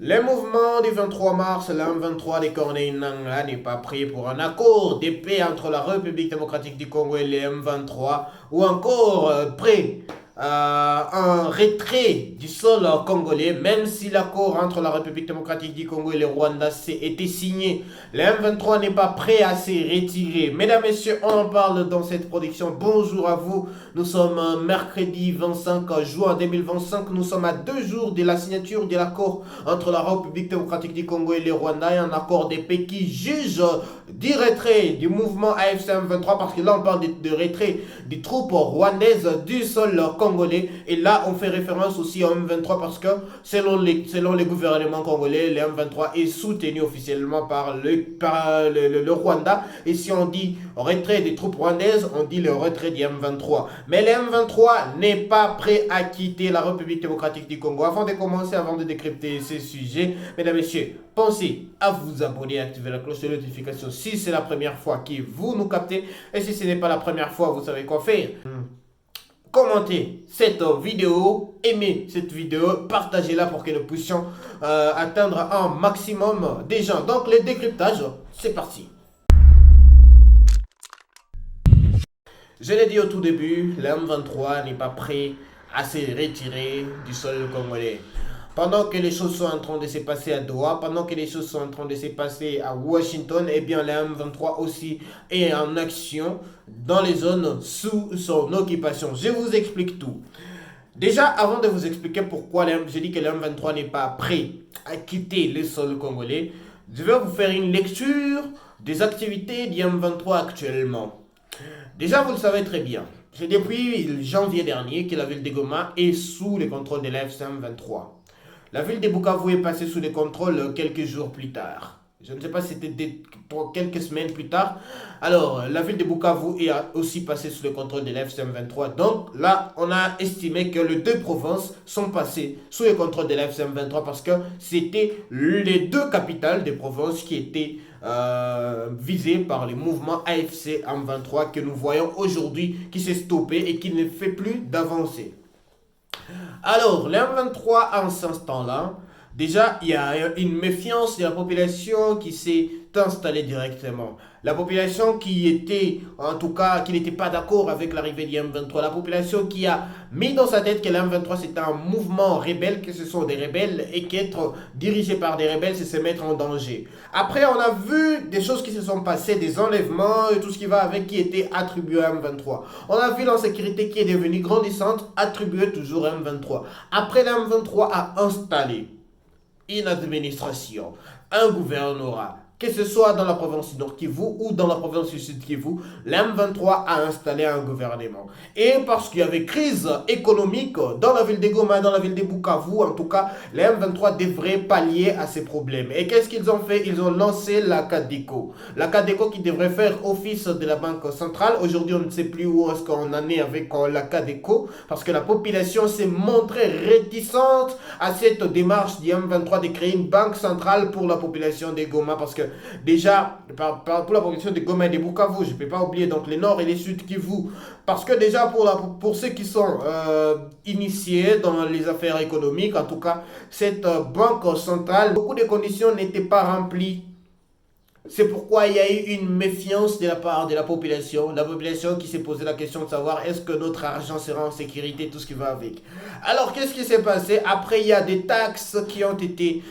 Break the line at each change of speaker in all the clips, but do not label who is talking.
Le mouvement du 23 mars, le M23 de Corneille Nangaa n'est pas pris pour un accord de paix entre la République démocratique du Congo et le M23 ou encore prêt à un retrait du sol congolais, même si l'accord entre la République démocratique du Congo et le Rwanda s'est été signé. Le M23 n'est pas prêt à se retirer. Mesdames, Messieurs, on en parle dans cette production. Bonjour à vous. Nous sommes mercredi 25 juin 2025. Nous sommes à 2 jours de la signature de l'accord entre la République démocratique du Congo et le Rwanda, et un accord de paix qui juge du retrait du mouvement AFC M23, parce que là on parle de retrait des troupes rwandaises du sol congolais, et là on fait référence aussi au M23 parce que selon les gouvernements congolais, le M23 est soutenu officiellement par le Rwanda, et si on dit retrait des troupes rwandaises, on dit le retrait du M23. Mais le M23 n'est pas prêt à quitter la République démocratique du Congo. Avant de commencer, avant de décrypter ces sujets, mesdames et messieurs, pensez à vous abonner et activer la cloche de notification si c'est la première fois que vous nous captez. Et si ce n'est pas la première fois, vous savez quoi faire. Commentez cette vidéo, aimez cette vidéo, partagez-la pour que nous puissions atteindre un maximum de gens. Donc le décryptage, c'est parti. Je l'ai dit au tout début, le M23 n'est pas prêt à se retirer du sol congolais. Pendant que les choses sont en train de se passer à Doha, pendant que les choses sont en train de se passer à Washington, eh bien le M23 aussi est en action dans les zones sous son occupation. Je vous explique tout. Déjà, avant de vous expliquer pourquoi je dis que le M23 n'est pas prêt à quitter le sol congolais, je vais vous faire une lecture des activités du M23 actuellement. Déjà, vous le savez très bien, c'est depuis janvier dernier que la ville de Goma est sous le contrôle de l'AFC M23. La ville de Bukavu est passée sous le contrôle quelques jours plus tard. Je ne sais pas si c'était quelques semaines plus tard. Alors, la ville de Bukavu est aussi passée sous le contrôle de l'AFC M23. Donc là, on a estimé que les deux provinces sont passées sous le contrôle de l'AFC M23 parce que c'était les deux capitales des provinces qui étaient visées par le mouvement AFC M23 que nous voyons aujourd'hui, qui s'est stoppé et qui ne fait plus d'avancer. Alors, le M23 en ce instant-là, déjà, il y a une méfiance de la population qui s'est installée directement. La population qui était, en tout cas, qui n'était pas d'accord avec l'arrivée du M23. La population qui a mis dans sa tête que le M23 c'était un mouvement rebelle, que ce sont des rebelles, et qu'être dirigé par des rebelles, c'est se mettre en danger. Après, on a vu des choses qui se sont passées, des enlèvements et tout ce qui va avec, qui était attribué à M23. On a vu l'insécurité qui est devenue grandissante, attribuée toujours à M23. Après, le M23 a installé une administration, un gouvernorat, que ce soit dans la province du Nord Kivu ou dans la province du Sud Kivu, l'M23 a installé un gouvernement. Et parce qu'il y avait crise économique dans la ville de Goma, dans la ville de Bukavu, en tout cas, l'M23 devrait pallier à ces problèmes. Et qu'est-ce qu'ils ont fait? Ils ont lancé la CADECO. La CADECO qui devrait faire office de la Banque centrale. Aujourd'hui, on ne sait plus où est-ce qu'on en est avec la CADECO, parce que la population s'est montrée réticente à cette démarche du M23 de créer une banque centrale pour la population de Goma, parce que déjà, pour la population de Goma et de Bukavu, je ne peux pas oublier donc les Nord et les Sud Kivu, parce que déjà pour ceux qui sont initiés dans les affaires économiques, en tout cas, cette banque centrale, beaucoup de conditions n'étaient pas remplies. C'est pourquoi il y a eu une méfiance de la part de la population qui s'est posé la question de savoir est-ce que notre argent sera en sécurité, tout ce qui va avec. Alors qu'est-ce qui s'est passé? Après, il y a des taxes qui ont été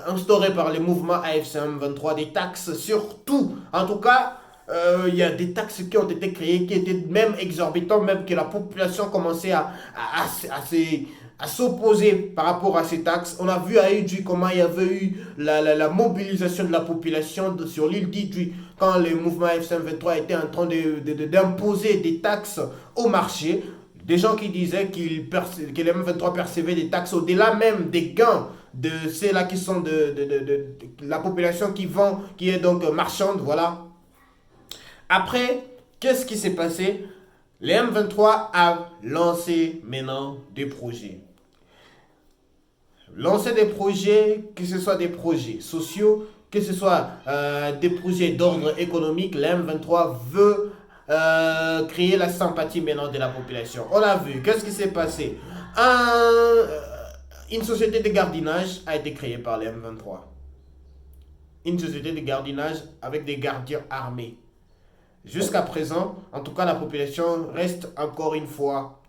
instaurées par le mouvement AFC M23, des taxes sur tout. En tout cas, il y a des taxes qui ont été créées, qui étaient même exorbitantes, même que la population commençait à s'opposer par rapport à ces taxes. On a vu à Idjwi comment il y avait eu la mobilisation de la population sur l'île d'Idjwi quand le mouvement FM23 était en train d'imposer des taxes au marché. Des gens qui disaient que le M23 percevait des taxes au-delà même des gains de ceux-là qui sont de la population qui vend, qui est donc marchande, voilà. Après, qu'est-ce qui s'est passé? Le M23 a lancé maintenant des projets. Lancer des projets, que ce soit des projets sociaux, que ce soit des projets d'ordre économique, le M23 veut créer la sympathie maintenant de la population. On a vu, qu'est-ce qui s'est passé? une société de gardiennage a été créée par les M23. Une société de gardiennage avec des gardiens armés. Jusqu'à présent, en tout cas, la population reste encore une fois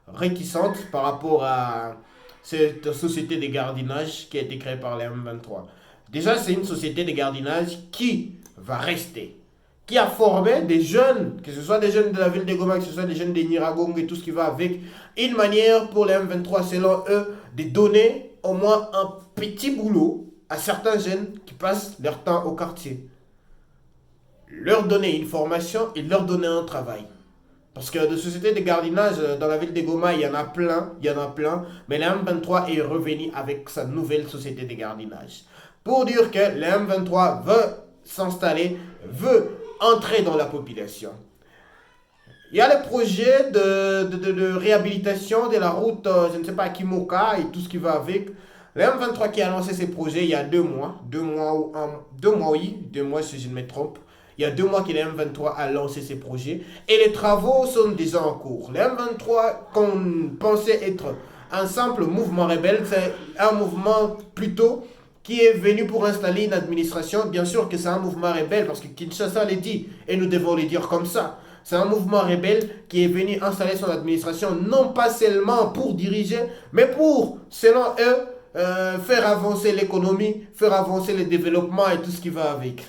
réticente par rapport à cette société de gardiennage qui a été créée par les M23. Déjà, c'est une société de gardiennage qui va rester, qui a formé des jeunes, que ce soit des jeunes de la ville de Goma, que ce soit des jeunes de Niragong et tout ce qui va avec, une manière pour les M23, selon eux, de donner au moins un petit boulot à certains jeunes qui passent leur temps au quartier. Leur donner une formation et leur donner un travail. Parce que de sociétés de gardiennage dans la ville de Goma, il y en a plein, mais le M23 est revenu avec sa nouvelle société de gardiennage. Pour dire que le M23 veut s'installer, veut entrer dans la population. Il y a le projet de réhabilitation de la route, je ne sais pas, Kimoka et tout ce qui va avec. Le M23 qui a lancé ces projets il y a 2 mois, 2 mois si je ne me trompe. Il y a 2 mois que le M23 a lancé ses projets et les travaux sont déjà en cours. Le M23 qu'on pensait être un simple mouvement rebelle, c'est un mouvement plutôt qui est venu pour installer une administration. Bien sûr que c'est un mouvement rebelle parce que Kinshasa l'a dit et nous devons le dire comme ça. C'est un mouvement rebelle qui est venu installer son administration non pas seulement pour diriger, mais pour, selon eux, faire avancer l'économie, faire avancer le développement et tout ce qui va avec.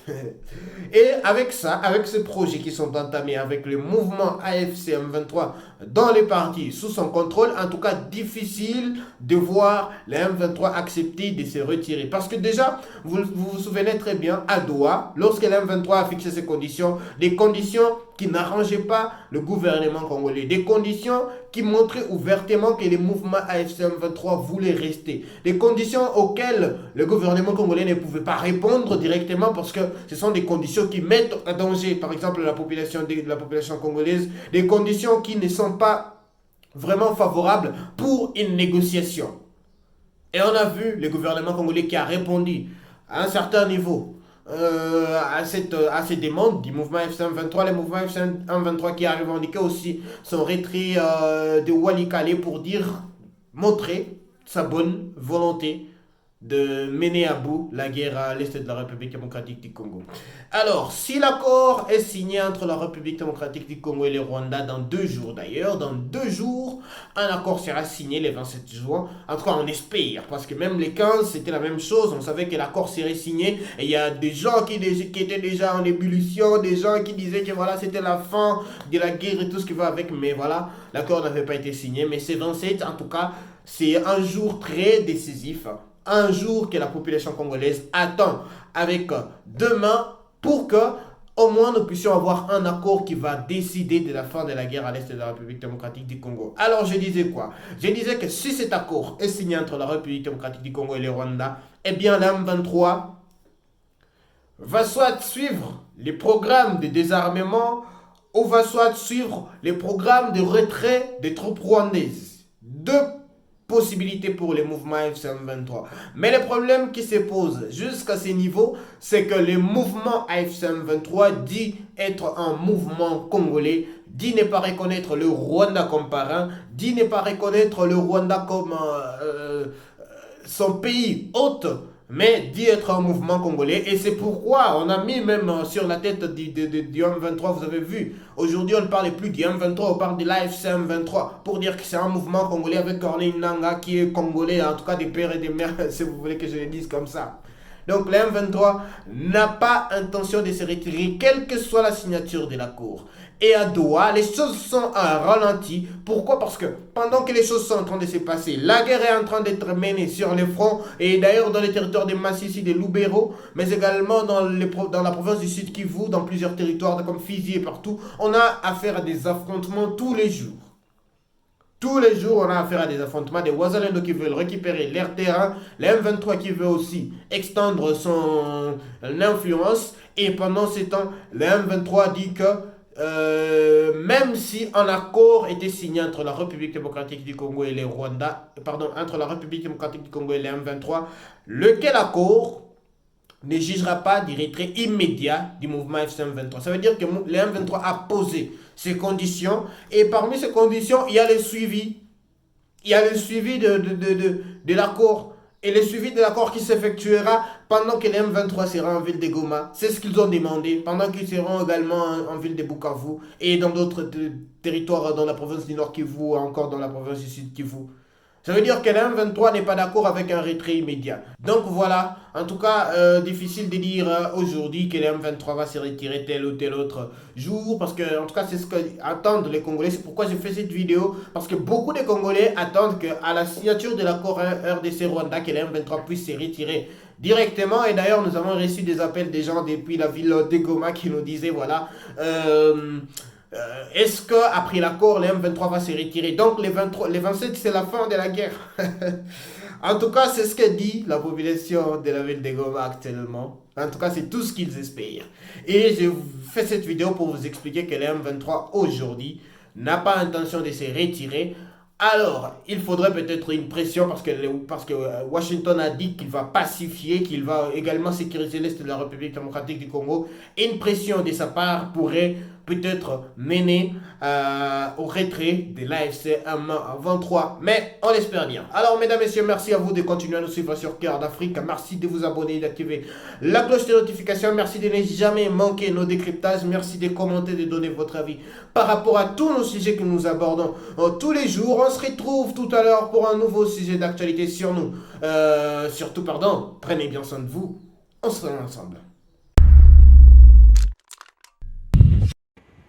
Et avec ça, avec ces projets qui sont entamés, avec le mouvement AFC M23 dans les partis sous son contrôle, en tout cas difficile de voir le M23 accepter de se retirer. Parce que déjà, vous vous souvenez très bien, à Doha, lorsque le M23 a fixé ses conditions, des conditions qui n'arrangeaient pas le gouvernement congolais, des conditions qui montraient ouvertement que les mouvements AFC M23 voulaient rester, des conditions auxquelles le gouvernement congolais ne pouvait pas répondre directement parce que ce sont des conditions qui mettent en danger, par exemple, la population congolaise, des conditions qui ne sont pas vraiment favorables pour une négociation. Et on a vu le gouvernement congolais qui a répondu à un certain niveau à ces demandes du mouvement FCM23, le mouvement FCM23 qui a revendiqué aussi son retrait de Walikale pour montrer sa bonne volonté de mener à bout la guerre à l'est de la République démocratique du Congo. Alors, si l'accord est signé entre la République démocratique du Congo et le Rwanda dans 2 jours d'ailleurs, dans 2 jours, un accord sera signé le 27 juin. En tout cas, on espère, parce que même les 15, c'était la même chose. On savait que l'accord serait signé et il y a des gens qui étaient déjà en ébullition, des gens qui disaient que voilà, c'était la fin de la guerre et tout ce qui va avec. Mais voilà, l'accord n'avait pas été signé. Mais c'est 27, en tout cas, c'est un jour très décisif. Un jour que la population congolaise attend avec 2 mains pour que au moins nous puissions avoir un accord qui va décider de la fin de la guerre à l'est de la République démocratique du Congo. Alors je disais quoi? Je disais que si cet accord est signé entre la République démocratique du Congo et le Rwanda, eh bien la M23 va soit suivre les programmes de désarmement ou va soit suivre les programmes de retrait des troupes rwandaises. 2 possibilités pour les mouvements AFC-M23. Mais le problème qui se pose jusqu'à ce niveau, c'est que le mouvement AFC-M23 dit être un mouvement congolais, dit ne pas reconnaître le Rwanda comme parrain, dit ne pas reconnaître le Rwanda comme son pays hôte, mais dit être un mouvement congolais. Et c'est pourquoi on a mis même sur la tête du M23, vous avez vu, aujourd'hui on ne parle plus du M23, on parle de l'AFC M23, pour dire que c'est un mouvement congolais avec Corneille Nangaa qui est congolais, en tout cas des pères et des mères, si vous voulez que je le dise comme ça. Donc le M23 n'a pas intention de se retirer, quelle que soit la signature de l'accord. Et à Doha, les choses sont à ralenti. Pourquoi? Parce que pendant que les choses sont en train de se passer, la guerre est en train d'être menée sur les fronts, et d'ailleurs dans les territoires de Massissi, de Lubero, mais également dans la province du Sud Kivu, dans plusieurs territoires comme Fizi et partout, on a affaire à des affrontements tous les jours. Tous les jours, on a affaire à des affrontements, des Wazalendo qui veulent récupérer leur terrain, le M23 qui veut aussi extendre son influence, et pendant ce temps, le M23 dit que même si un accord était signé entre la République démocratique du Congo et le Rwanda, entre la République démocratique du Congo et le M23, lequel accord ne jugera pas du retrait immédiat du mouvement FCM23. Ça veut dire que le M23 a posé ses conditions, et parmi ces conditions, il y a le suivi. il y a le suivi de l'accord. Et le suivi de l'accord qui s'effectuera pendant que les M23 sera en ville de Goma. C'est ce qu'ils ont demandé. Pendant qu'ils seront également en ville de Bukavu et dans d'autres territoires dans la province du Nord Kivu ou encore dans la province du Sud Kivu. Ça veut dire que la M23 n'est pas d'accord avec un retrait immédiat. Donc voilà, en tout cas, difficile de dire aujourd'hui que la M23 va se retirer tel ou tel autre jour, parce que en tout cas, c'est ce qu'attendent les Congolais. C'est pourquoi j'ai fait cette vidéo, parce que beaucoup de Congolais attendent qu'à la signature de l'accord RDC-Rwanda, que la M23 puisse se retirer directement. Et d'ailleurs, nous avons reçu des appels des gens depuis la ville de Goma qui nous disaient, voilà, est-ce qu'après l'accord, les M23 va se retirer? Donc les 27, c'est la fin de la guerre. En tout cas, c'est ce que dit la population de la ville de Goma actuellement. En tout cas, c'est tout ce qu'ils espèrent. Et je fais cette vidéo pour vous expliquer que les M23 aujourd'hui n'a pas intention de se retirer. Alors, il faudrait peut-être une pression parce que Washington a dit qu'il va pacifier, qu'il va également sécuriser l'Est de la République démocratique du Congo. Une pression de sa part pourrait peut-être mener au retrait de l'AFC M23. Mais on l'espère bien. Alors, mesdames, messieurs, merci à vous de continuer à nous suivre sur Cœur d'Afrique. Merci de vous abonner et d'activer la cloche de notification. Merci de ne jamais manquer nos décryptages. Merci de commenter, de donner votre avis par rapport à tous nos sujets que nous abordons tous les jours. On se retrouve tout à l'heure pour un nouveau sujet d'actualité sur nous. Surtout, pardon, prenez bien soin de vous. On se retrouve ensemble.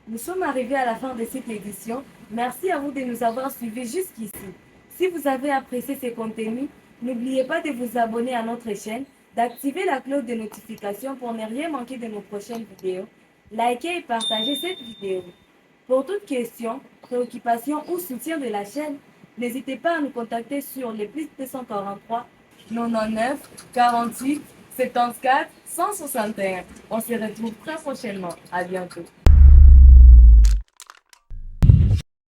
Nous sommes arrivés à la fin de cette édition. Merci à vous de nous avoir suivis jusqu'ici. Si vous avez apprécié ces contenus, n'oubliez pas de vous abonner à notre chaîne, d'activer la cloche de notification pour ne rien manquer de nos prochaines vidéos. Likez et partagez cette vidéo. Pour toute question, préoccupation ou soutien de la chaîne, n'hésitez pas à nous contacter sur les plus 243 99 48 74 161. On se retrouve très prochainement. À bientôt.